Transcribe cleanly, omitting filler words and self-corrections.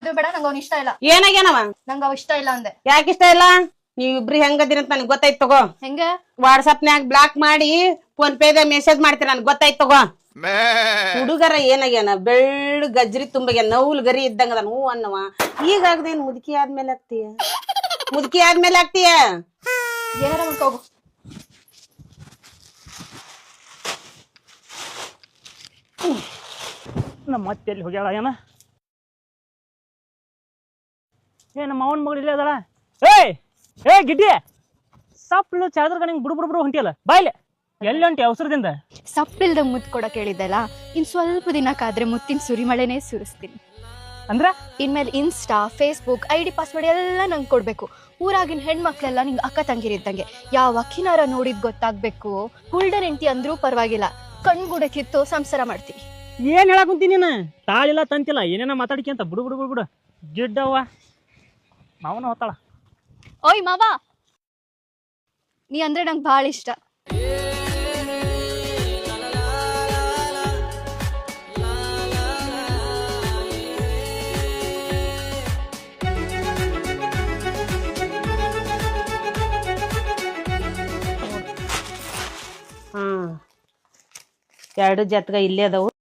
ಮದ್ವೆ ಬೇಡ, ನಂಗೆ ಅವ್ನ ಇಷ್ಟ ಇಲ್ಲ. ಏನಾಗ್ಯಾನವ? ನಂಗೆ ಅವ್ ಇಷ್ಟ ಇಲ್ಲ ಅಂದೆ. ಯಾಕೆ ಇಷ್ಟ ಇಲ್ಲ? ನೀವಿಬ್ರು ಹೆಂಗದಿರಂತ ನನಗೆ ಗೊತ್ತಾಯ್ತು ತಗೋ. ಹೆಂಗ? ವಾಟ್ಸಪ್ನ್ಯಾಗ ಬ್ಲಾಕ್ ಮಾಡಿ ಫೋನ್ ಪೇದ ಮೆಸೇಜ್ ಮಾಡ್ತೀರ, ನನ್ಗೆ ಗೊತ್ತಾಯ್ತು ತಗೋ. ಹುಡುಗರ ಏನಾಗ್ಯಾನ, ಬೆಳ್ಳು ಗಜ್ರಿ ತುಂಬಗ ನೌಲ್ ಗರಿ ಇದ್ದಂಗ ಹೂ ಅನ್ನವ. ಈಗಾಗದೇನ್ ಮುದುಕಿ ಆದ್ಮೇಲೆ ಆಗ್ತೀಯ? ಮುದುಕಿ ಆದ್ಮೇಲೆ ಆಗ್ತೀಯ? ಏನಾರ ಮಾಡ್ಕೋಗು. ನಮ್ಮ ಮತ್ತೆ ಎಲ್ಲಿ ಹೋಗ್ಯಾಳ ಏನ? ನಮ್ಮ ಅವನ ಮಗಳು ಇಲ್ಲೇ ಅದಳ. ಏ ಗಿಡ್ಡಿ, ಸಪ್ಲು ಚಾದ್ರ ನಿಂಗೆ ಬುಡು ಹೊಂಟಿಯಲ್ಲ, ಬಾಯ್ಲೆ ಎಲ್ಲಿ ಹೊಂಟಿ ಅವಸರದಿಂದ? ಸಪ್ಪಿಲ್ದ ಮುತ್ ಕೊಡಕ್ ಹೇಳಿದ್ದಲ್ಲ, ಇನ್ ಸ್ವಲ್ಪ ದಿನಕ್ಕಾದ್ರೆ ಮುತ್ತಿನ ಸುರಿಮಳೆನೇ ಸುರಿಸ್ತೀನಿ. ಅಂದ್ರ ಇನ್ಮೇಲೆ ಇನ್ಸ್ಟಾ, ಫೇಸ್ಬುಕ್, ID ಪಾಸ್ವರ್ಡ್ ಎಲ್ಲ ನಂಗೆ ಕೊಡ್ಬೇಕು. ಊರಾಗಿನ ಹೆಣ್ಮಕ್ಳೆಲ್ಲ ನಿಂಗೆ ಅಕ್ಕ ತಂಗಿರಿದ್ದಂಗೆ. ಯಾವ ಅಕ್ಕಿನಾರ ನೋಡಿದ್ ಗೊತ್ತಾಗ್ಬೇಕು. ಹುಲ್ಡನ್ ಹೆಂಡತಿ ಅಂದ್ರೂ ಪರವಾಗಿಲ್ಲ, ಕಣ್ಗುಡ ಕಿತ್ತು ಸಂಸಾರ ಮಾಡ್ತೀನಿ. ಏನ್ ಹೇಳಕ್ ಕುಂತೀನಿ ನೀನು? ತಾಳಿಲ್ಲ ತಂತಿಲ್ಲ, ಏನೇನ ಮಾತಾಡಿಕೆ ಅಂತ ಬಿಡು ಗಿಡ್ಡವ್ವ. ಮಾವನ ಹೋತಾಳ. ಓಯ್ ಮಾವ, ನೀ ಅಂದ್ರೆ ನಂಗೆ ಭಾಳ ಇಷ್ಟ. ಎರಡು ಜತ್ಗ ಇಲ್ಲೇ ಅದಾವು.